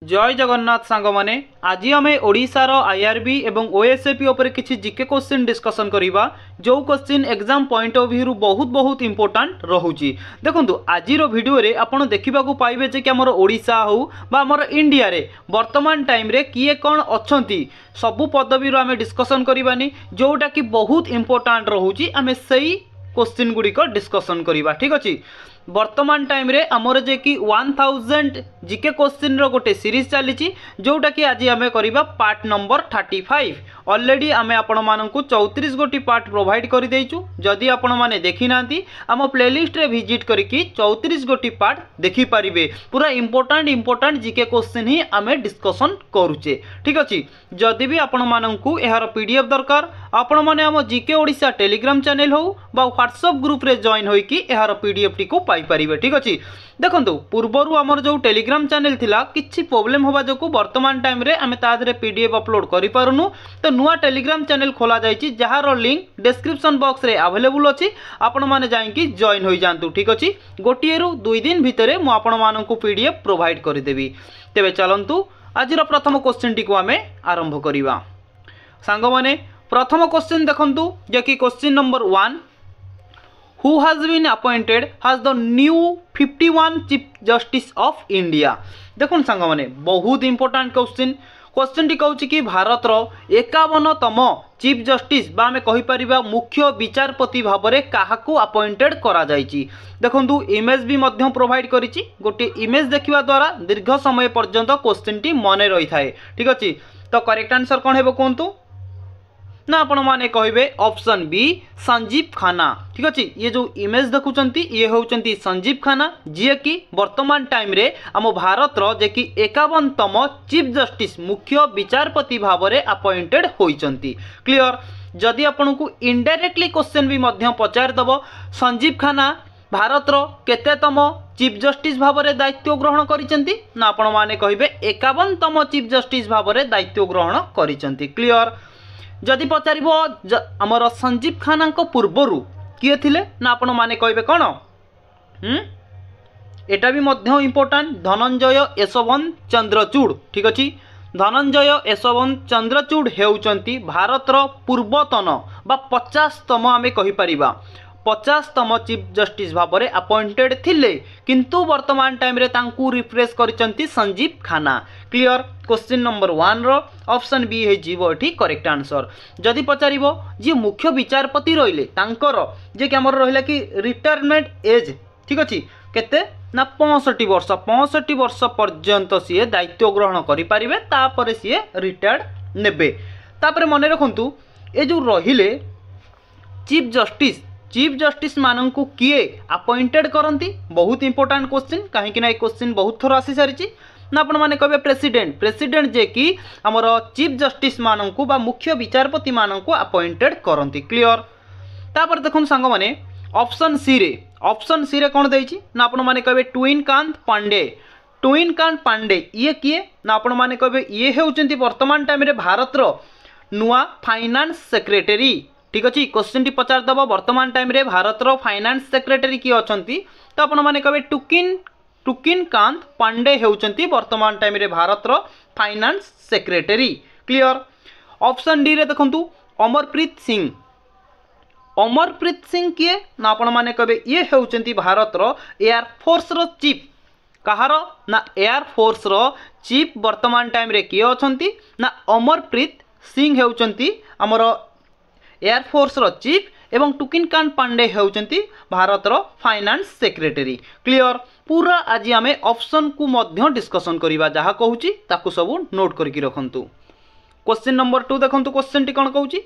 जय जगन्नाथ सांग माने आज आम ओडिशार आईआरबी एवं ओएसएपी उपर किसी जीके क्वेश्चन डिस्कसन करिबा जो question exam point of view बहुत बहुत इंपोर्टेंट रहूची। देखंतु आजिरो वीडियो रे आपण देखिबा को पाइबे जे कि हमर ओडिशा हो बा हमर इंडिया रे वर्तमान टाइम रे किए कोन अछंती सबु पदवी रो आमे डिस्कसन करिबानी जोटा कि बहुत इंपोर्टेंट रहूची। आमे सही क्वेश्चन गुडी को डिस्कसन करिबा, ठीक अछि। वर्तमान टाइम रे हमर जे कि 1000 जीके क्वेश्चन रो गोटे सीरीज चली जोटा कि आज आम करिबा पार्ट नंबर 35। ऑलरेडी आमे आपण मानकु 34 गोटी पार्ट प्रोवाइड कर देइचु। जदि आपण माने देखि नांती आम प्लेलिस्ट रे विजिट करिकि 34 गोटी पार्ट देखि परिबे। पूरा इंपोर्टेंट जीके क्वेश्चन ही आमे डिस्कशन करूचे, ठीक अछि। जदि भी आपण मानकु एहार पीडीएफ दरकार आपण माने आम जीके ओडिशा टेलीग्राम चैनल हो बा व्हाट्सएप ग्रुप रे जॉइन होई कि एहार पीडीएफ टी को पाई परिबे, ठीक अछि। देखंतु पूर्वरु हमर जो टेलीग्राम चैनल थिला किछि प्रॉब्लम होबा जो वर्तमान टाइम रे आमे तादरे पीडीएफ अपलोड करि पारुनु। तो नुआ टेलीग्राम चैनल खोला जाइछि जहार लिंक डिस्क्रिप्शन बॉक्स रे अवेलेबल अछि। आपण माने जाइकि जॉइन होई जानतु, ठीक अछि। गोटिए रु 2 दिन भितरे मु आपण मानकु पीडीएफ प्रोवाइड करि देबी। तेबे चलंतु आजिर प्रथम क्वेश्चन टी को आमे आरंभ करिवा। सांग माने प्रथम क्वेश्चन देखंतु जे कि question number 1 Who has been appointed as the new 51 Chief Justice of India? देखुन सांग माने बहुत इंपोर्टेंट क्वेश्चन टी कहूँ कि भारत रो 51तम चीफ जस्टिस बा आमे कहि परिबा मुख्य विचारपति भाबरे काहाकू अपॉइंटेड करा जाइछि। देखंतु इमेज भी मध्य प्रोवाइड करिछि। गोटे इमेज देखिबा द्वारा दीर्घ समय पर्यंत क्वेश्चन टी मने रही थाए, ठीक अछि। तो करेक्ट आंसर कोन हेबो कोंतु ना आपण माने कहिबे ऑप्शन बी संजीव खाना, ठीक अछि। ये जो इमेज देखुचंती ये होचंती संजीव खाना जे कि वर्तमान टाइम रे हम भारत रो जे कि 51तम चीफ जस्टिस मुख्य विचारपति भाबरे अपॉइंटेड होइचंती। क्लियर। जदि आपण को इनडायरेक्टली क्वेश्चन भी मध्य पचार दबो संजीव खाना भारत रो केतेतम चीफ जस्टिस भाबरे दायित्व ग्रहण करिसंती ना आपण माने कहिबे 51तम चीफ जस्टिस भाबरे दायित्व ग्रहण करिसंती। क्लियर। जदि पचारिबो हमर संजीव खाना को पूर्वरु किए थिले ना आपण माने कहिबे कोन एटा भी मध्य इंपोर्टेंट धनंजय यशवंत चंद्रचूड़, ठीक अछि। धनंजय यशवंत चंद्रचूड़ हेउचंती भारत रो पूर्वतन बा 50तम आमे कहि परिबा 50तम चीफ जस्टिस भाबरे अपॉइंटेड थिले किंतु वर्तमान टाइम रे तांकू रिफ्रेश करिसंती संजीव खाना। क्लियर। क्वेश्चन नंबर 1 रो ऑप्शन बी हे जीवो एठी करेक्ट आंसर। जदि पचारिबो जे मुख्य विचारपति रहिले तांकर जे कि हमर रहिला कि रिटायरमेंट एज, ठीक अछि केते ना 65 वर्ष 65 वर्ष पर्यंत सिए दायित्व ग्रहण करि परिबे तापरे सिए रिटायर्ड नेबे। तापरे मने रखंतु ए जो रहिले चीफ जस्टिस माननकु किए अपॉइंटेड करंती बहुत इंपोर्टेंट क्वेश्चन कहीं ना क्वेश्चन बहुत थोर आसी सारी ना आपण माने कहबे प्रेसिडेंट जे कि हमर चीफ जस्टिस माननकु बा मुख्य विचारपति माननकु अपॉइंटेड करंती। क्लियर। तापर देखुन सांग माने ऑप्शन सी रे कोन देइछि ना आपण माने कहबे ट्विनकांत पांडे ये किए ना आपण माने कहबे ये हेउचंती वर्तमान टाइम रे भारत रो नुआ फाइनेंस सेक्रेटरी, ठीक अछि। क्वेश्चन टी पचार दबो वर्तमान टाइम रे भारत रो फाइनेंस सेक्रेटरी की अछंती तो आपण माने कहबे टुकिनकांत पांडे हेउचंती वर्तमान टाइम रे भारत रो finance secretary. Clear. Option D रे देखंतु अमरप्रीत सिंह किए ना आपण माने कहबे ये हेउचंती भारत रो एयर फोर्स रो चीफ कहारो ना एयर फोर्स रो चीफ वर्तमान टाइम रे किए अछंती ना अमरप्रीत सिंह हेउचंती हमर एयर फोर्स रो चीफ एवं टुकिनकांत पांडे हेउचंती भारत रो फाइनेंस सेक्रेटरी। क्लियर। पूरा आज आमे ऑप्शन को मध्य डिस्कशन करिबा जहा कहूची ताकू सब नोट करके रखंतु। क्वेश्चन नंबर 2 देखंतु क्वेश्चन टी कोन कहूची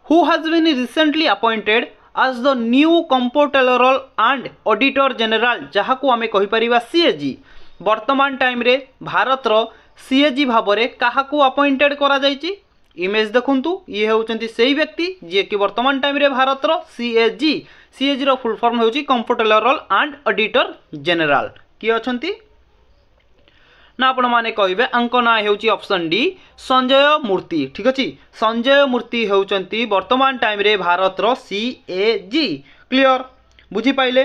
who has been recently appointed as the new comptroller and auditor general जहा को आमे कहि परिबा सीएजी। वर्तमान टाइम रे भारत रो सीएजी भाबरे काहाकू अपॉइंटेड करा जायछि। इमेज देखंतु ये होचंती सेही व्यक्ति जे कि वर्तमान टाइम रे भारत रो सीएजी रो फुल फॉर्म होची कंप्ट्रोलर एंड ऑडिटर जनरल की अछंती ना आपण माने कहिबे अंक ना हेउची ऑप्शन डी संजय मूर्ति, ठीक अछि। संजय मूर्ति हेउचंती वर्तमान टाइम रे भारत रो सीएजी। क्लियर। बुझी पाइले।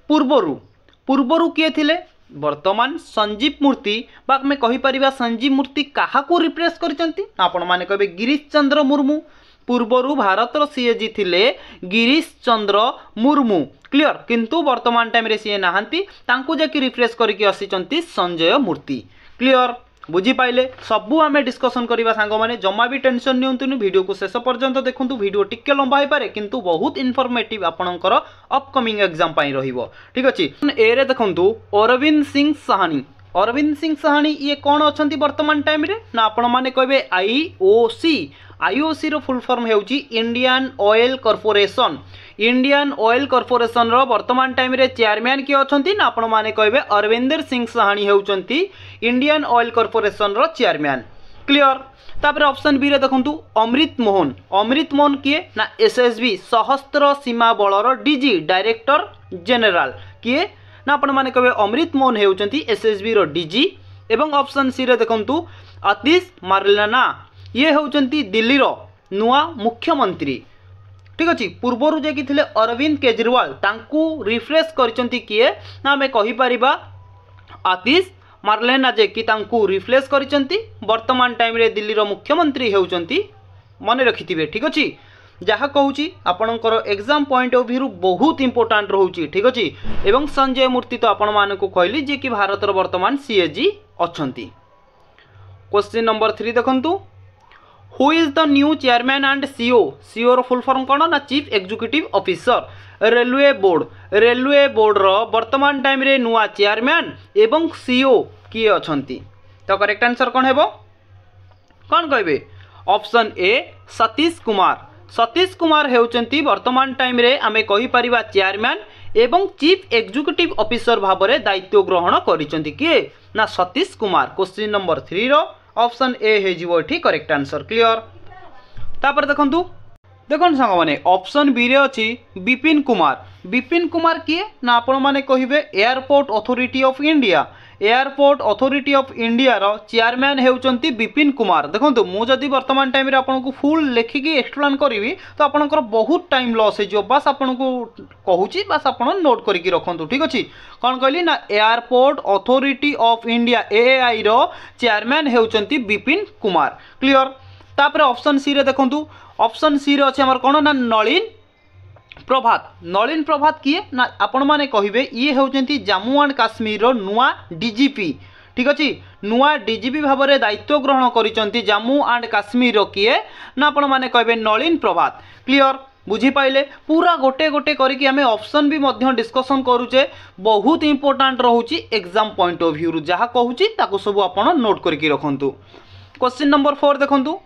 पूर्वरु किए थिले वर्तमान संजीव मूर्ति बा आम कहीपर संजीव मूर्ति क्या रिप्लेस कर गिरीश चंद्र मुर्मू पूर्वर भारतर सीएजी थिले गिरीश चंद्र मुर्मू क्लियर किंतु वर्तमान टाइम रे सीए नहांती तांकू जाकि रिफ्रेश करके आसी संजय मूर्ति क्लियर बुझीपाइले सबू आम डिस्कसन करवा सांग मैंने जमा भी टेंशन नियंतुनि वीडियो को शेष पर्यंत देखूँ वीडियो टिके लंबा हो पारे किंतु बहुत इनफॉर्मेटिव आपणकर अपकमिंग एग्जाम रहिबो ठीक अच्छे ए रे देखंतु अरविंद सिंह साहानी अरविंद सिंह साहानी ये कौन अच्छा वर्तमान टाइम रे ना आपण माने कहबे आईओसी रो फुल फॉर्म हेउची Indian Oil Corporation Indian Oil Corporation रो वर्तमान टाइम रे चेयरमैन किए अछंती ना आपण माने कहबे अरविंदर सिंह साहानी हेउचंती इंडियन ऑयल कॉर्पोरेशन रो चेयरमैन क्लियर तापर ऑप्शन बी रे देखंतु अमृत मोहन किए ना एसएसबी सशस्त्र सीमा बलर डीजी डायरेक्टर जनरल किए ना आपण माने कहबे अमृत मोहन हेउचंती एसएसबी रो डीजी एवं ऑप्शन सी रे देखंतु आतिश मार्लेना ये होउचंती दिल्ली रो नुआ मुख्यमंत्री ठीक अच्छे पूर्वर जाकि थिले अरविंद केजरीवाल तांकू रिफ्रेश करचंती किए ना आमे कहि परिबा आतिश मार्लेना जे कि तांकू रिफ्रेश करचंती वर्तमान टाइम रे दिल्ली रो मुख्यमंत्री हेउचंती मने रखिथिबे ठीक अच्छे जहाँ कहूँ आपणकर एग्जाम पॉइंट ऑफ व्यू बहुत इंपोर्टाट रोचे ठीक अच्छे एवं संजय मूर्ति तो आपण मानक कहली जे कि भारतर वर्तमान सीएजी अच्छी क्वेश्चन नंबर 3 देखंतु who is the new chairman and CEO रो फुल फॉर्म कौन ना chief executive officer railway board रो वर्तमान टाइम रे नुआ चेयरमैन एवं सीओ किए अछंती तो करेक्ट आंसर कौन हेबो कौन कहबे ऑप्शन ए सतीश कुमार हेउचंती वर्तमान टाइम रे आमे कहि परिबा चेयरमैन एवं चीफ एग्जीक्यूटिव ऑफिसर भाबरे दायित्व ग्रहण करिसंती किए ना सतीश कुमार क्वेश्चन नंबर 3 रो ऑप्शन ए हेजिवो एठी करेक्ट आंसर क्लियर तापर देखंतु सांग माने ऑप्शन बी रे अछि विपिन कुमार किए ना आपण माने कहिबे एयरपोर्ट अथॉरिटी ऑफ इंडिया रो चेयरमैन हेउचंती विपिन कुमार देखंतु मु जदी वर्तमान टाइम रे आपनको फुल लेखिकी एक्सप्लेन करिवि तो आपनकर बहुत टाइम लॉस हे जो बस आपनको कहूची बस आपन नोट करके रखंतु ठीक अछि कोन कहली ना airport authority of India AAI रो चेयरमैन हेउचंती विपिन कुमार क्लियर तापर ऑप्शन सी रे देखंतु ऑप्शन सी रे अछि हमर कोन ना नलिन प्रभात किए ना आपण माने कहिबे ये होउचंती जम्मू एंड काश्मीर रो नुआ डीजीपी ठीक अछि नुआ डीजीपी भाव में दायित्व ग्रहण करिसंती जम्मू एंड काश्मीर रो किए ना आपण माने कहिबे नलिन प्रभात क्लियर बुझी पाइले पूरा गोटे गोटे करके आमे ऑप्शन भी मध्य डिस्कशन करूचे बहुत इंपोर्टेंट रहउची एग्जाम पॉइंट ऑफ व्यू जहाँ कहूची ताको सब आपण नोट करके रखंतु क्वेश्चन नंबर 4 देखंतु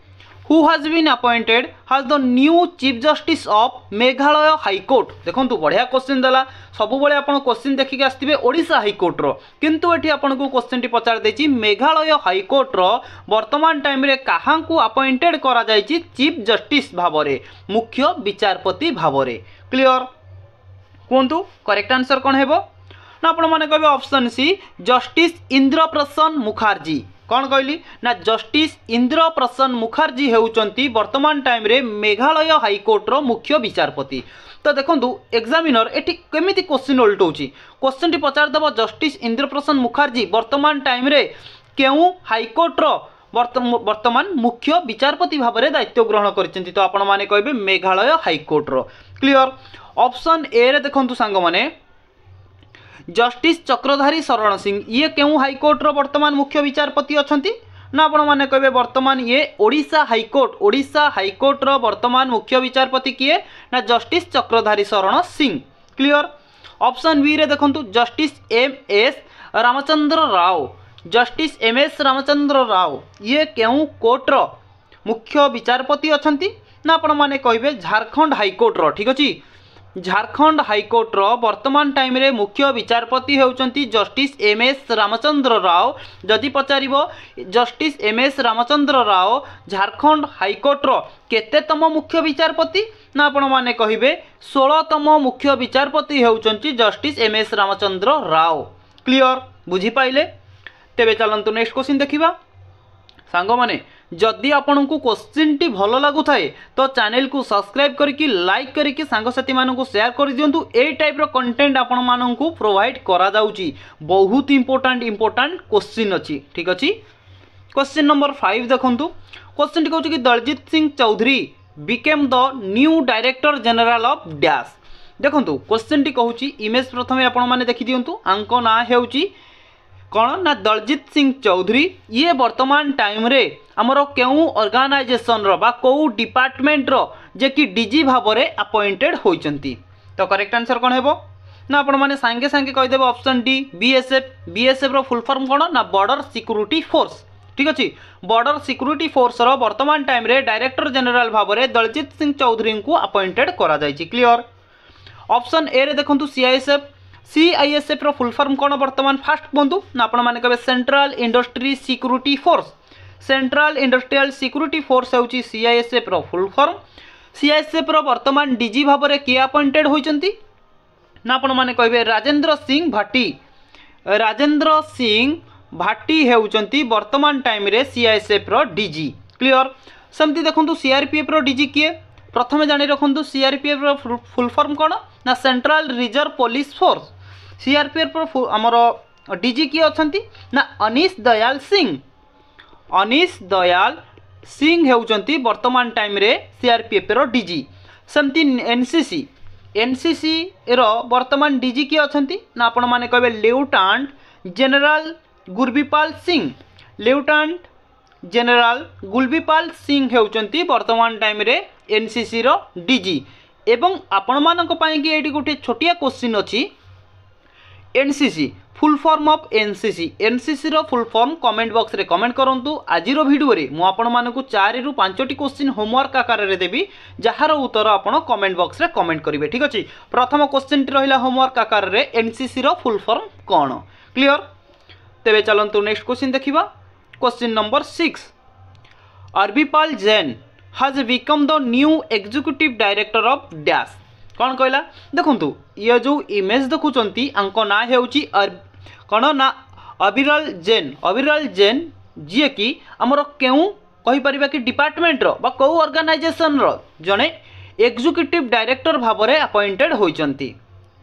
Who has been appointed as the new Chief Justice of Meghalaya high court देखो बढ़िया क्वेश्चन देला सब बड़े आप क्वेश्चन देखिक आसते ओडिशा हाईकोर्ट रो किंतु एठी आपन को क्वेश्चन टी पचार देछि मेघालय हाईकोर्ट रो वर्तमान टाइम रे काहा को अपॉइंटेड करा जायछि चीफ जस्टिस भाबरे मुख्य विचारपति भाबरे क्लियर कोंतु करेक्ट आंसर कोन हेबो ना आपण माने कहबे ऑप्शन सी जस्टिस इंद्रप्रसन मुखर्जी कौन कहली ना जस्टिस इंद्रप्रसन मुखर्जी हेउचंती वर्तमान टाइम रे मेघालय हाईकोर्ट रो मुख्य विचारपति तो देखंतु एग्जामिनर एठी केमिति क्वेश्चन उल्टौची क्वेश्चन टी पचार दबो जस्टिस इंद्रप्रसन मुखर्जी वर्तमान टाइम रे केउ हाईकोर्ट रो वर्तमान मुख्य विचारपति भाव में दायित्व ग्रहण करछंती तो आपण माने कहबे मेघालय हाईकोर्ट रो क्लियर ऑप्शन ए रे देखंतु सांग माने जस्टिस चक्रधारी शरण सिंह ये केउ हाईकोर्ट रो वर्तमान मुख्य विचारपति अछंती ना आपण माने कहबे वर्तमान ये ओडिशा हाईकोर्ट रो वर्तमान मुख्य विचारपति किए ना justice Chakradhari Sharan Singh clear option B रे देखंतु justice M S Ramachandra Rao ये केउ कोर्ट रो मुख्य विचारपति अछंती ना आपण माने कहबे झारखंड हाईकोर्ट रो ठीक अछि झारखंड हाईकोर्ट रो वर्तमान टाइम रे मुख्य विचारपति हेउचंती justice M S Ramachandra Rao जदि पचारिबो justice M S Ramachandra Rao Jharkhand high court रो केतेतम मुख्य विचारपति ना आपण माने कहिबे 16तम मुख्य विचारपति हेउचंती justice M S Ramachandra Rao clear बुझी पाइले तेबे चलंतु नेक्स्ट क्वेश्चन देखिबा सांग माने जदि आपण को क्वेश्चन टी भल लागु थाए तो चैनल को सब्सक्राइब करके लाइक करके सांगसाथी मानन को शेयर कर दियंतु। ए टाइप रो कंटेंट आपण मानन को प्रोवाइड करा जाउची। बहुत इंपोर्टेंट क्वेश्चन अछि। ठीक अछि। क्वेश्चन नंबर 5 देखंतु। क्वेश्चन टी कहउची कि Daljit Singh Chaudhary became the new director general of dash. देखंतु क्वेश्चन टी कहउची इमेज प्रथमे आपण माने देखि दियंतु। आंको ना हेउची कौन ना दलजीत सिंह चौधरी। ये वर्तमान टाइम रे हमरो केउ ऑर्गेनाइजेशन रो बा को डिपार्टमेंट रो जे कि डीजी भाव रे अपॉइंटेड होइचंती। तो करेक्ट आंसर कोन हेबो ना आपण माने सांगे सांगे कहि देबो ऑप्शन डी बीएसएफ। बीएसएफ रो फुल फॉर्म कोन ना बॉर्डर सिक्योरिटी फोर्स। ठीक अछि। बॉर्डर सिक्योरिटी फोर्स रो वर्तमान टाइम रे डायरेक्टर जनरल भाव रे दलजीत सिंह चौधरी को अपॉइंटेड करा जायछि। क्लियर। ऑप्शन ए रे देखंतु सीआईएसएफ। सीआईएसएफ रो फुल फॉर्म कोन वर्तमान फास्ट बंधु ना आपण माने कहबे central industry security force. Central industrial security force होची सीआईएसएफ रो फुल फॉर्म। सीआईएसएफ रो वर्तमान डीजी भाव रे के अपॉइंटेड होइचंती ना आपण माने कहबे राजेंद्र सिंह भाटी। राजेंद्र सिंह भाटी हेउचंती वर्तमान टाइम रे सीआईएसएफ रो डीजी। क्लियर। समति देखंतु सीआरपीएफ रो डीजी किए प्रथमे जानि रखंतु। सीआरपीएफ रो फुल फॉर्म कोन ना central reserve police force. CRPF रो हमरो डीजी किए अछंती ना अनीश दयाल सिंह। अनीश दयाल सिंह हेउचंती वर्तमान टाइम रे सीआरपीएफ रो डीजी। समति एनसीसी। एनसीसी रो वर्तमान डीजी किए अछंती ना आपण माने कहबे lieutenant general Gurbirpal Singh. Lieutenant general Gurbirpal Singh हेउचंती वर्तमान टाइम रे एनसीसी रो डीजी। एवं आपण मानक पई कि एटी गोटे छोटिया क्वेश्चन अछि NCC full form of NCC. NCC रो फुल फॉर्म कमेंट बॉक्स रे कमेंट करंतु। आज रो वीडियो रे मु आपण मानकु 4 रु 5 टी क्वेश्चन होमवर्क आकार रे देबी जहार उत्तर आपण कमेंट बॉक्स रे कमेंट करिवे। ठीक अछि। प्रथम क्वेश्चन टी रहिला होमवर्क आकार रे एनसीसी रो फुल फॉर्म कोन। क्लियर। तेबे चलंतु नेक्स्ट क्वेश्चन देखिबा। क्वेश्चन नंबर 6 अरबीपाल Jain has become the new executive director of dash। कौन कहला देखंतु ये जो इमेज देखुचंती अंको ना हेउची कौन ना अविरल जैन। अविरल जैन जी कि हमर केउ कहि परिबा कि डिपार्टमेंट रो बा को ऑर्गेनाइजेशन रो जने एग्जीक्यूटिव डायरेक्टर भाव रे अपॉइंटेड होइचंती।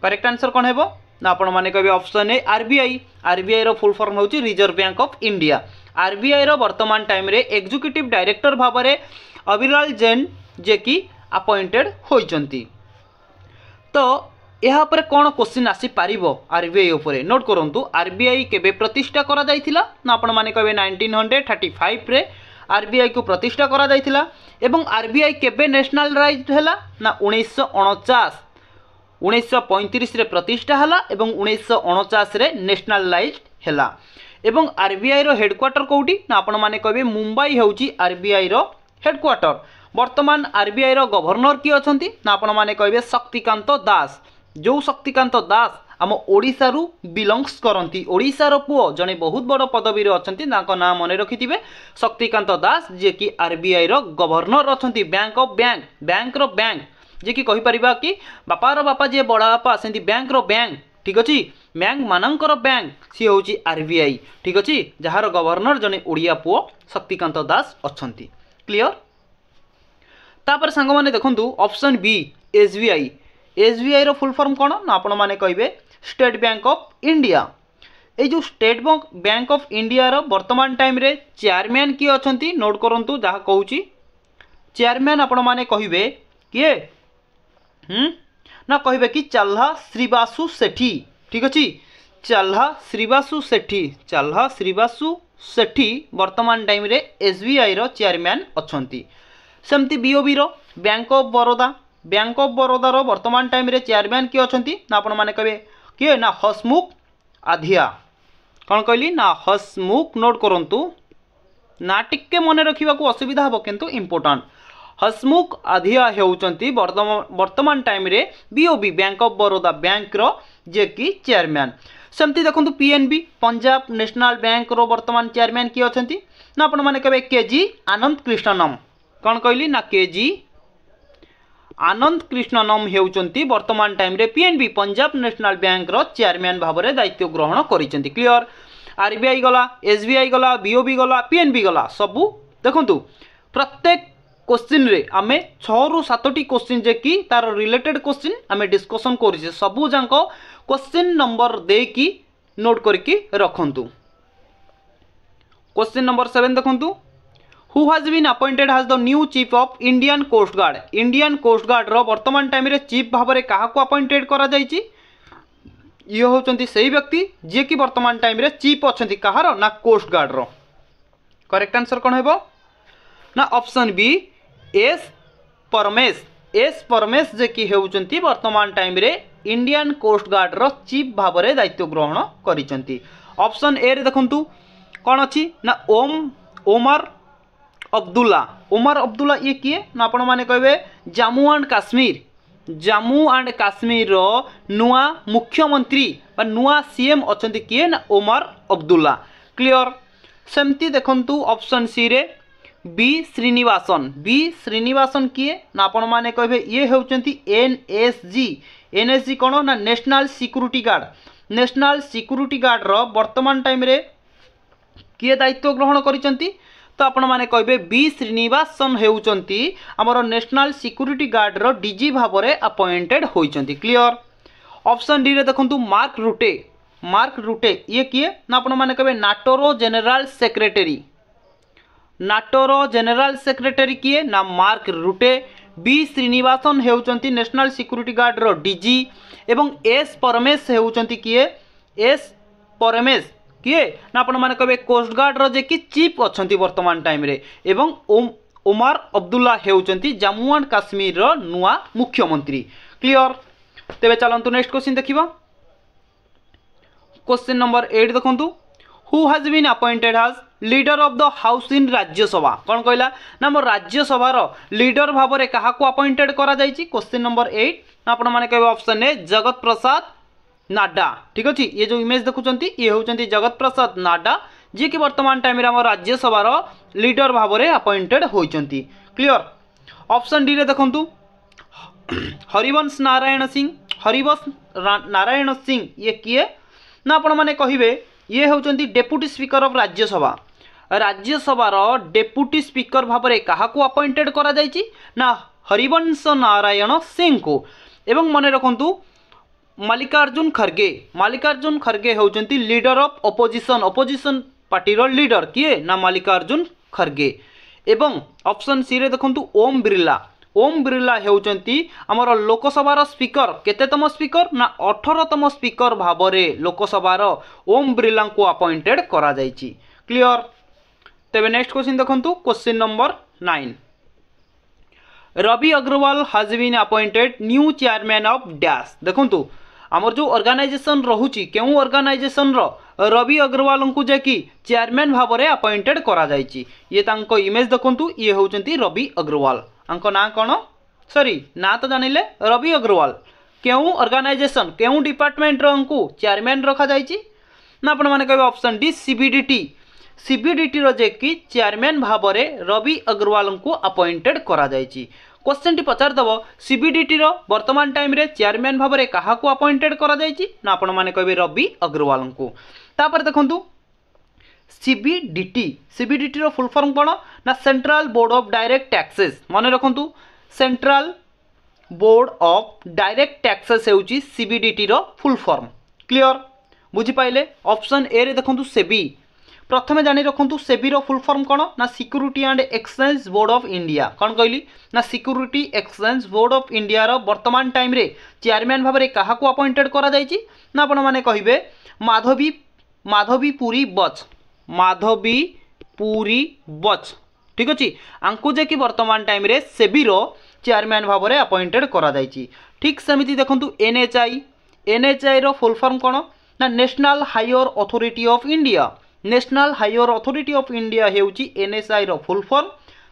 करेक्ट आंसर कोन हेबो ना आपण माने कहबे ऑप्शन ए आरबीआई। आरबीआई रो फुल फॉर्म होची reserve bank of India. RBI रो वर्तमान टाइम रे एग्जीक्यूटिव डायरेक्टर भाव रे अविरल जैन जे कि अपॉइंटेड होइचंती। तो यहाँ पर कौन क्वेश्चन आसी पारिबो आरबीआई उपरे नोट करंतु। आरबीआई केबे प्रतिष्ठा करा जायतिला ना आपण माने कहबे 1935 रे आरबीआई को प्रतिष्ठा करा जायतिला। एवं आरबीआई केबे नेशनलाइज्ड हैला ना 1949 1935 रे प्रतिष्ठा हला एवं 1949 रे नेशनलाइज्ड हैला। एवं आरबीआई रो हेडक्वार्टर कोउटी ना आपण माने कहबे मुंबई हेउची आरबीआई रो हेडक्वार्टर। वर्तमान आरबीआई रो गवर्नर की अछंती ना आपण माने कहबे शक्तिकांत दास। जो शक्तिकांत दास आम ओडिसा रु बिलोंग्स करंती। ओडिसा रो पुओ जने बहुत बड़ पदवी रे अछंती नाको नाम मने रखिथिबे शक्तिकांत दास जे कि आरबीआई रो गवर्नर अछंती। बैंक ऑफ बैंक बैंक रो बैंक जे कि कहि परिबा कि बापा रो बापा जे बड़ा बापा सेंती बैंक रो बैंक। ठीक अछि। बैंक मानकर बैंक सी होची आरबीआई। ठीक अछि। जहार गवर्नर जने ओडिया पुओ शक्तिकांत दास अछंती। क्लियर। तापर सांग माने देखंतु ऑप्शन बी एसबीआई। एसबीआई रो फुल फॉर्म कोन ना आपण माने कहबे स्टेट बैंक ऑफ इंडिया। ए जो स्टेट बैंक ऑफ इंडिया रो वर्तमान टाइम रे चेयरमैन की अछंती नोट करंतु जहा कहूची चेयरमैन आपण माने कहबे किए ना कहबे कि चल्हा श्रीवासु सेठी। ठीक अछि। चल्हा श्रीवासु सेठी। चल्हा श्रीवासु सेठी वर्तमान टाइम रे एसबीआई रो चेयरमैन अछंती। सेमती बीओबी रो bank of Baroda. Bank of Baroda रो वर्तमान टाइम रे चेयरमैन की अछंती ना आपण माने कहबे किए ना हसमुख आधिया। कौन कहली ना हसमुख। नोट करंतु ना टिके मने रखिबा को असुविधा हो किंतु इंपोर्टेंट। हसमुख आधिया हेउचंती वर्तमान टाइम रे BOB bank of Baroda bank रो जे कि चेयरमैन। सेमती देखंतु पीएनबी पंजाब नेशनल बैंक रो वर्तमान चेयरमैन की अछंती ना आपण माने कहबे केजी आनंद कृष्णनम। कौन कहली ना केजी आनंद कृष्णनम हेउचंती वर्तमान टाइम रे पीएनबी पंजाब नेशनल बैंक रो चेयरमैन भाव रे दायित्व ग्रहण करिसेंती। क्लियर। आरबीआई गला, एसबीआई गला, बीओबी गला, पीएनबी गला, सबू देखंतु प्रत्येक क्वेश्चन रे आमे 6 रु 7टी क्वेश्चन जे कि तार रिलेटेड क्वेश्चन आमे डिस्कशन करिसे सबू जांको क्वेश्चन नंबर दे कि नोट करके रखंतु। क्वेश्चन नंबर 7 देखंतु who has been appointed has the new chief of Indian coast guard. Indian coast guard रो वर्तमान टाइम रे चीफ भाव में क्या अपॉइंटेड करा जायछि ये होचंती सही व्यक्ति जे कि वर्तमान टाइम रे चीफ अछंती कहार ना कोस्ट गार्ड रो। करेक्ट आंसर कोन हेबो ना option B S Paramesh. S Paramesh जे कि हेउचंती वर्तमान टाइम रे इंडियन कोस्ट गार्ड रो चीफ भाव में दायित्व ग्रहण करिसंती। ऑप्शन ए रे देखंतु कोन अछि ना ओमर अब्दुल्ला। ओमर अब्दुल्ला ये किए ना आपण माने कहबे जम्मू एंड काश्मीर रो नुआ मुख्यमंत्री बा नुआ सीएम अछंती किए ना ओमर अब्दुल्ला। क्लियर। सेमती देखंतु ऑप्शन सी रे बी श्रीनिवासन। बी श्रीनिवासन किए ना आपण माने कहबे ये हेउचंती एनएसजी कोन ना national security guard. National security guard रो वर्तमान टाइम रे किए दायित्व ग्रहण करिसंती तो आपण माने कहबे बी श्रीनिवासन हेउचंती हमर नेशनल सिक्योरिटी गार्ड रो डीजी भाव में अपॉइंटेड होइचंती। क्लियर। ऑप्शन डी रे देखंतु मार्क रुटे। मार्क रुटे ये किए ना आपण माने कहबे नाटोरो जनरल सेक्रेटरी। नाटोरो जनरल सेक्रेटरी किए ना मार्क रुटे। बी श्रीनिवासन हेउचंती नेशनल सिक्योरिटी गार्ड रो डीजी एवं एस परमेश हेउचंती किए एस परमेश किए ना आपण माने कहबे कोस्ट गार्ड रो जे कि चीफ अछंती वर्तमान टाइम रे एवं ओमर अब्दुल्ला हेउचंती जम्मू एंड काश्मीर रो नुआ मुख्यमंत्री। क्लियर। तेबे चलंतु नेक्स्ट क्वेश्चन देखिबा। क्वेश्चन नंबर 8 देखंतु who has been appointed as leader of the house in Rajya Sabha. कौन कहला ना मोर राज्यसभा रो लीडर भाव में क्या अपॉइंटेड करा जायछि। क्वेश्चन नंबर 8 ना आपण माने कहबे ऑप्शन ए जगत प्रसाद नाडा। ठीक अच्छे। ये जो इमेज देखुंत ये होती जगत प्रसाद नाडा जी कि वर्तमान टाइम रे हमर राज्यसभा लीडर भाव में अपॉइंटेड होइचंती। क्लियर। ऑप्शन डी रे देखंतु हरिवंश नारायण सिंह। हरिवंश नारायण सिंह ये किए ना आपण माने कहिबे ये होती deputy speaker of Rajya Sabha. Rajya Sabha deputy speaker भाव में क्या अपॉइंटेड करा जायछि ना हरिवंश नारायण सिंह को। एवं मन रखंतु मल्लिकार्जुन खड़गे। मल्लिकार्जुन खड़गे होउचंती leader of opposition party row leader किए ना मल्लिकार्जुन खड़गे। एवं ऑप्शन सी रे देखंतु ओम बिरला। ओम बिरला होउचंती हमर लोकसभा रो स्पीकर। केतेतम स्पीकर ना 18तम स्पीकर भाव में लोकसभा रो ओम बिरला को अपॉइंटेड करा जायछि। क्लियर। तेबे नेक्स्ट क्वेश्चन देखंतु question number 9 Ravi Agarwal has been appointed new chairman of dash. देखंतु आमर जो ऑर्गेनाइजेशन रहुची केउ ऑर्गेनाइजेशन रो रवि अग्रवाल को जे कि चेयरमैन भाव में अपॉइंटेड करा जायछि। ये तांको इमेज देखंतु ये होउचंती रवि अग्रवाल। आंको ना कोन सॉरी ना तो जानिले रवि अग्रवाल केउ ऑर्गेनाइजेशन केउ डिपार्टमेंट रो को चेयरमैन रखा जायछि ना आपण माने कहबे ऑप्शन डी सीबीडीटी। सीबीडीटी रो जे कि चेयरमैन भाव में रवि अग्रवाल को अपॉइंटेड करा जायछि। क्वेश्चन टी पचार दबो सीबीडीटी रो वर्तमान टाइम रे चेयरमैन भाव में क्या अपॉइंटेड करा जायछि ना आपण माने कहबे रवि अग्रवाल को। तापर देखंतु सीबीडीटी रो फुल फॉर्म कोन ना central board of direct taxes. मन रखंतु central board of direct taxes हेउची सीबीडीटी रो फुल फॉर्म। क्लियर। बुझी पाइले। ऑप्शन ए रे देखंतु सेबी। प्रथमे जानी रखंतु सेबी रो फुल फॉर्म कोन ना security and exchange board of India. कौन कहली ना security exchange board of India रो वर्तमान टाइम रे चेयरमैन भाव में क्या अपॉइंटेड करा जायछि ना आपण माने कहिबे माधवी पुरी बच। माधवी पुरी बच। ठीक अच्छे। आंकु जे कि वर्तमान टाइम रे सेबी रो चेयरमैन भाव में अपॉइंटेड करा जायछि। ठीक सेमिति देखंतु एनएचआई रो फुल फॉर्म कोन ना national higher authority of India. National higher authority of India हेउची एनएसआई रो फुल फॉर्म।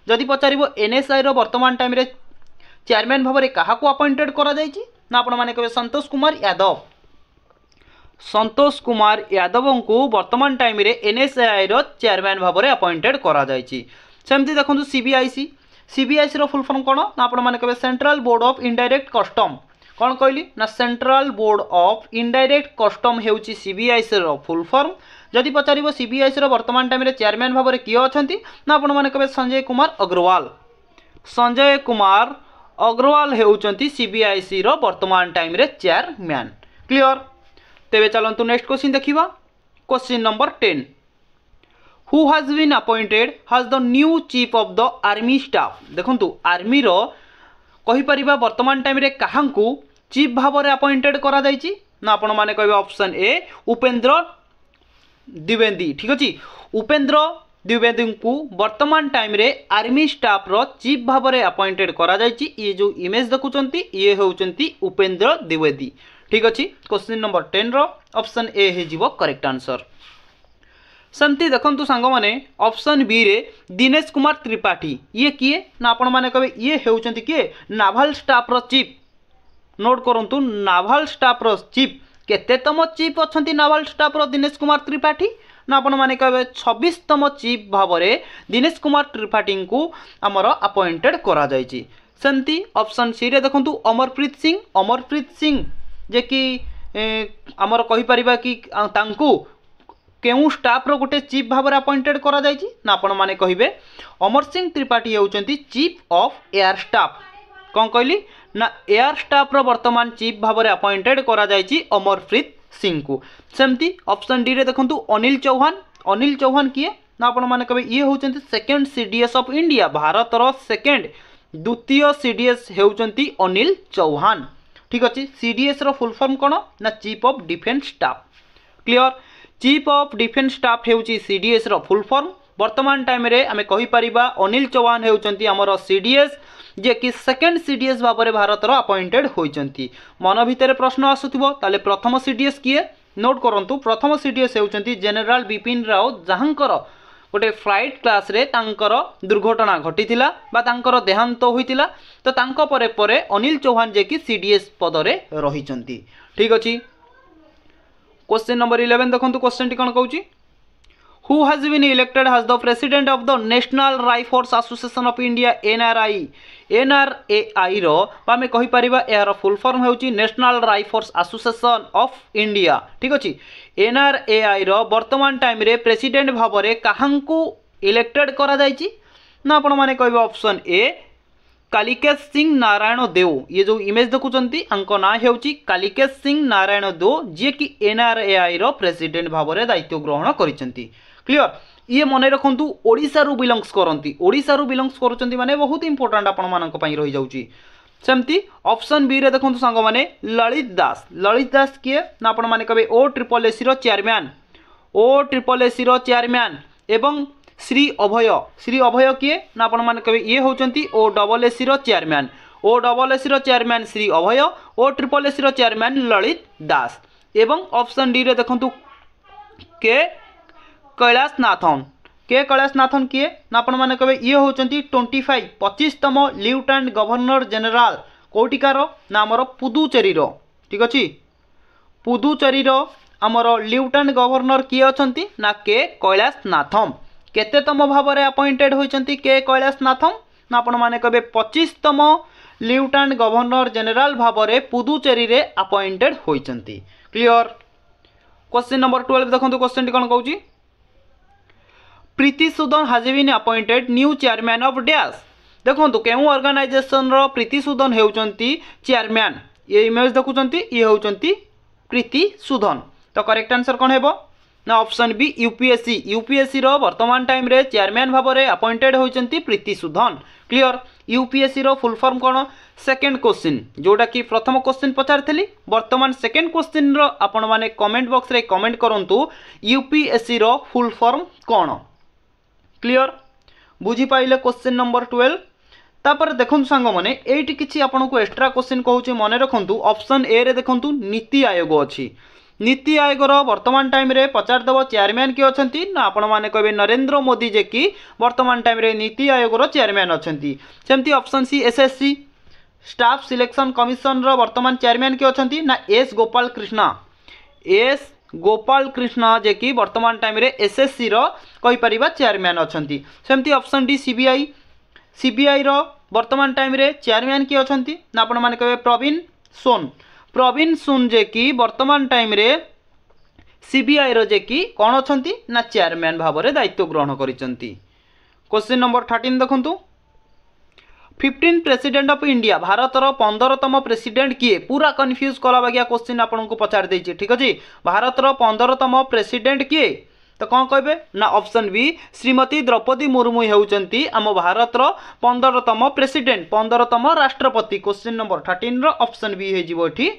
जदि पचारिबो एनएसआई रो वर्तमान टाइम रे चेयरमैन भाव में क्या अपॉइंटेड करा जायछि ना आपण माने कहबे संतोष कुमार यादव। संतोष कुमार यादव को वर्तमान टाइम रे एनएसआई रो चेयरमैन भाव में अपॉइंटेड करा जायछि। सेमती देखंतु सीबीआईसी रो फुल फॉर्म कोन ना आपण माने कहबे central board of indirect custom. कौन कहली ना central board of indirect custom हेउची सीबीआईसी रो फुल फॉर्म। जदि पचार सीबीआईसी वर्तमान टाइम रे चेयरमैन भाव में किए अच्छा ना आपण मैंने कहे संजय कुमार अग्रवाल। संजय कुमार अग्रवाल होउचंती सीबीआईसी वर्तमान टाइम रे चेयरमैन। क्लियर। तेबे चलंतु नेक्स्ट क्वेश्चन देखिबा। Question number 10 who has been appointed has the new chief of the army staff. देखंतु आर्मी रो कहि परिबा वर्तमान टाइम रे काहांकू चीफ भाव में अपॉइंटेड करा जायछि ना आपण माने कहबे ऑप्शन ए उपेंद्र द्विवेदी। ठीक अछि उपेंद्र द्विवेदी को वर्तमान टाइम रे आर्मी स्टाफ रो चीफ भाव में अपॉइंटेड करा जायछि। ये जो इमेज देखुचंती ये होउचंती उपेंद्र द्विवेदी। ठीक अछि क्वेश्चन नंबर 10 रो ऑप्शन ए हे जीवो करेक्ट आंसर। सेमती देखंतु सांग माने ऑप्शन बी रे दिनेश कुमार त्रिपाठी ये किए ना आपण माने कहबे ये हेउचंती किए नाभल स्टाफ रो चीफ। नोट करंतु नाभल स्टाफ रो चीफ केतेतम चीफ अछंती नाभल स्टाफ रो दिनेश कुमार त्रिपाठी ना आपण माने कहबे 26तम चीफ भाव में दिनेश कुमार त्रिपाठी को आमर अपॉइंटेड करा जायछि। सेमती ऑप्शन सी रे देखंतु अमरप्रीत सिंह जे कि आमर कहि परिबा कि तांकू केउ स्टाफ रो गोटे चीफ भाव में अपॉइंटेड करा जायछि ना आपण माने कहिबे अमर सिंह त्रिपाठी होउचंती चीफ ऑफ एयर स्टाफ। कौन कहली ना एयर स्टाफ रो वर्तमान चीफ भाव में अपॉइंटेड करा जायछि अमरप्रीत सिंह को। सेमती ऑप्शन डी रे देखंतु अनिल चौहान किए ना आपण माने कहबे ये होउचंती second CDS of India Bharat रो सेकंड द्वितीय सीडीएस हेउचंती अनिल चौहान। ठीक अछि सीडीएस रो फुल फॉर्म कोन ना chief of defence staff. Clear. Chief of defence staff हेउची सीडीएस रो फुल फॉर्म। वर्तमान टाइम रे आमे कहि परिबा अनिल चौहान हेउचंती हमर सीडीएस जे कि सेकंड सीडीएस भाव में भारत रो अपॉइंटेड होइचंती। मन भितर प्रश्न आसुथिबो ताले प्रथम सीडीएस किए नोट करंतु प्रथम सीडीएस हेउचंती जनरल बिपिन रावत जहांकर गोटे फ्लाइट क्लास रे तांकर दुर्घटना घटिथिला बा तांकर देहांत होइतिला तो तांको परे परे अनिल चौहान जे कि सीडीएस पद रे रहिचंती। ठीक अछि क्वेश्चन नंबर 11 देखंतु क्वेश्चन टी कोन कहूची who has been elected has the president of the national rifles association of India NRAI रो आमे कहि परिबा यार फुल फॉर्म हेउची national rifles association of India. ठीक अछि एनआरएआई रो वर्तमान टाइम रे प्रेसिडेंट भाव रे काहांकू इलेक्टेड करा जायछि ना आपण माने कहबे ऑप्शन ए कालिकेश सिंह नारायण देव। ये जो इमेज देखुचंती अंक ना हेउची कालिकेश सिंह नारायण देव जे कि एनआरएआई रो प्रेसिडेंट भाव रे दायित्व ग्रहण करिसंती। क्लियर। ये मन रखु ओडिशा रु बिलोंग्स करती ओडिशा रु बिलोंग्स करुँच माने बहुत इंपोर्टेंट आपण मानक पई रही जाउची। सेमती ऑप्शन बी रे देखंतु संग माने ललित दास किए ना आपण माने कहबे ओ ट्रिपल एसी रो चेयरमैन एवं श्री अभय किए ना आपण माने कहबे ये होचंती ओ डबल एसी रो चेयरमैन श्री अभय ओ ट्रिपल एसी रो चेयरमैन ललित दास एवं ऑप्शन डी रे देखंतु के कैलाश नाथन किए ना आपण माने कहबे ये होचंती 25तम लेफ्टिनेंट गवर्नर जनरल कोटिकार ना हमर पुदुचेरी रो। ठीक अछि पुदुचेरी रो हमर लेफ्टिनेंट गवर्नर किए अछंती ना के कैलाश नाथम। केतेतम भाव में अपॉइंटेड होइचंती के कैलाश नाथम ना आपण माने कहबे 25तम लेफ्टिनेंट गवर्नर जनरल भाव में पुदुचेरी रे अपॉइंटेड होइचंती। क्लियर। क्वेश्चन नंबर 12 देखंतु क्वेश्चन टी कोन कहूची Preeti Sudan has been appointed new chairman of dash. देखंतु केउ ऑर्गेनाइजेशन रो प्रीति सूदन हेउचंती चेयरमैन। ये इमेज देखुचंती ये होउचंती प्रीति सूदन। तो करेक्ट आंसर कोन हेबो ना ऑप्शन बी यूपीएससी रो वर्तमान टाइम रे चेयरमैन भाव में appointed होइचंती Preeti Sudan. Clear. UPSC रो फुल फॉर्म कोन सेकंड क्वेश्चन जोटा कि प्रथम क्वेश्चन पचारथली वर्तमान सेकंड क्वेश्चन रो आपण माने कमेंट बॉक्स रे कमेंट करंतु यूपीएससी रो फुल फॉर्म कोन। क्लियर। बुझी पाइले क्वेश्चन नंबर 12 तापर देखंतु सांग माने एठी किछि आपन को एक्स्ट्रा क्वेश्चन कहूची मने रखंतु ऑप्शन ए रे देखंतु नीति आयोग अछि। नीति आयोग रो वर्तमान टाइम रे पचार दबो चेयरमैन के अछंती ना आपण माने कहबे नरेंद्र मोदी जे कि वर्तमान टाइम रे नीति आयोग रो चेयरमैन अछंती। सेमती option C SSC staff selection commission रो वर्तमान चेयरमैन के अछंती ना एस गोपाल कृष्णा जे कि वर्तमान टाइम रे एसएससी रो कहि परिबा चेयरमैन अछंती। सेमती ऑप्शन डी सीबीआई रो वर्तमान टाइम रे चेयरमैन के अछंती ना आपण माने कहबे प्रवीण सोन जे कि वर्तमान टाइम रे सीबीआई रो जे कि कौन अछंती ना चेयरमैन भाव में दायित्व ग्रहण करिसंती। क्वेश्चन नंबर 13 देखंतु 15 प्रेसिडेंट ऑफ इंडिया भारतर 15तम प्रेसिडेंट किए पूरा कन्फ्यूज कला बागिया क्वेश्चन आपको पचार देछि ठीक अछि। भारतर 15तम प्रेसिडेंट किए तो कौन कहे ना ऑप्शन बी श्रीमती द्रौपदी मुर्मू होउचंती आम भारतर 15तम प्रेसिडेंट 15तम राष्ट्रपति। क्वेश्चन नंबर 13 रो ऑप्शन बी हे जिवो एठी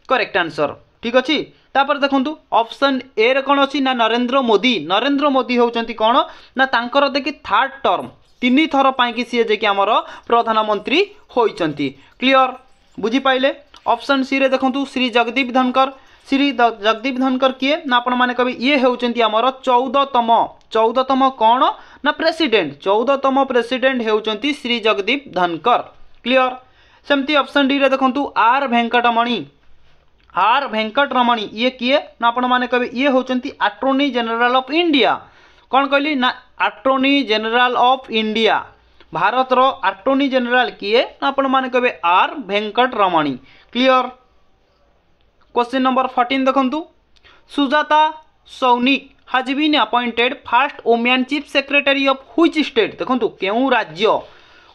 करेक्ट आंसर ठीक अछि। तापर देखंतु ऑप्शन ए रे कौन अछि ना नरेंद्र मोदी होउचंती कौन ना तांकर देखि थर्ड टर्म 3 थर पाई सी जे कि आमर प्रधानमंत्री होइचंती। क्लियर बुझी पाइले। ऑप्शन सी रे देखंतु श्री जगदीप धनकर किए ना आपण माने कबे ये होउचंती आमर 14तम कौन ना प्रेसिडेंट 14तम प्रेसिडेंट होउचंती श्री जगदीप धनकर। क्लियर। सेमती ऑप्शन डी रे देखंतु आर वेंकटरमणी ये किए ना आपण माने कबे ये होउचंती अटॉर्नी जनरल ऑफ इंडिया। कौन कहली ना attorney general of India Bharat रो अटॉर्नी जनरल किए ना आपण माने कबे R Venkataramani. Clear. Question number 14 देखंतु Sujata Saunik has been appointed first women chief secretary of which state। देखंतु केउ राज्य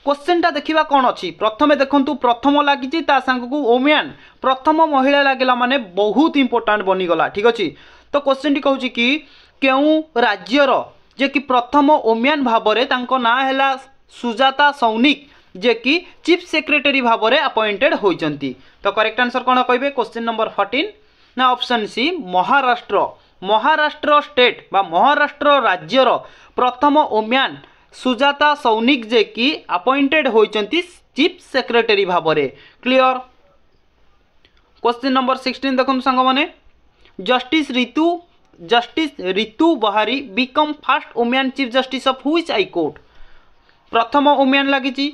क्वेश्चन टा देखिबा कोन अछि प्रथमे देखंतु प्रथम लागिछि ता संग को वुमेन प्रथम महिला लागिला माने बहुत इंपोर्टेंट बनी गला ठीक अछि। तो क्वेश्चन टी कहूछि कि केउ राज्यर जे कि प्रथम वुमेन भाबरे तांको ना हैला सुजाता सौनिक जे कि चीफ सेक्रेटरी भाबरे अपॉइंटेड होइचंती। तो करेक्ट आंसर कोन कहबे क्वेश्चन नंबर 14 ना ऑप्शन सी महाराष्ट्र स्टेट बा महाराष्ट्र राज्यर प्रथम वुमेन सुजाता सौनिक जे कि अपॉइंटेड होइचंती चीफ सेक्रेटरी भाबरे। क्लियर। क्वेश्चन नंबर 16 देखो सांग माने justice Ritu Bahari become first women chief justice of which high court. प्रथम वुमेन लागिची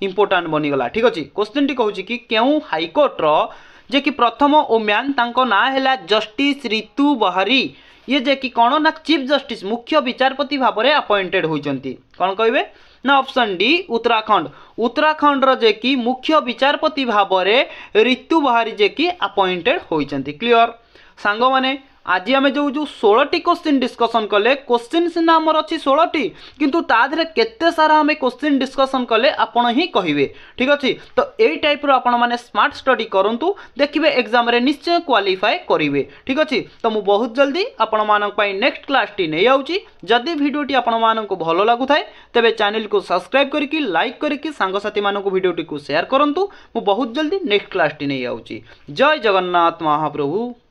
इंपोर्टेंट बनीगला ठीक अच्छे। क्वेश्चन टी कहूँ कि केउ हाईकोर्ट रो जे कि प्रथम वुमेन तांको ना हैला जस्टिस रितु बहारी ये जे कि कौन ना चीफ जस्टिस मुख्य विचारपति भाव में अपॉइंटेड होइचंती। कौन कहबे ना ऑप्शन डी उत्तराखंड रो जे कि मुख्य विचारपति भाव में रितु बहारी जे कि अपॉइंटेड होइचंती। क्लियर। सांग माने आज आम जो 16टी क्वेश्चन डिस्कसन कले क्वेश्चन सीना आमर अच्छी 16टी किंतु ताधरे केते सारा आम क्वेश्चन डिस्कसन कले आपण ही कहिबे ठीक अच्छे। तो यही टाइप रो आपण माने स्मार्ट स्टडी करंतु देखिबे एग्जाम रे निश्चय क्वालिफाई करिवे ठीक अच्छे। तो मु बहुत जल्दी आपण मानक पई नेक्स्ट क्लास टी नै आउची। जदि वीडियोटी आपण मानक भलो लागु थाए तबे चैनल को सब्सक्राइब करिकि लाइक करिकि सांग साथी मानक वीडियोटी को शेयर करंतु। मु बहुत जल्दी नेक्स्ट क्लास टी नै आउची। जय जगन्नाथ महाप्रभु।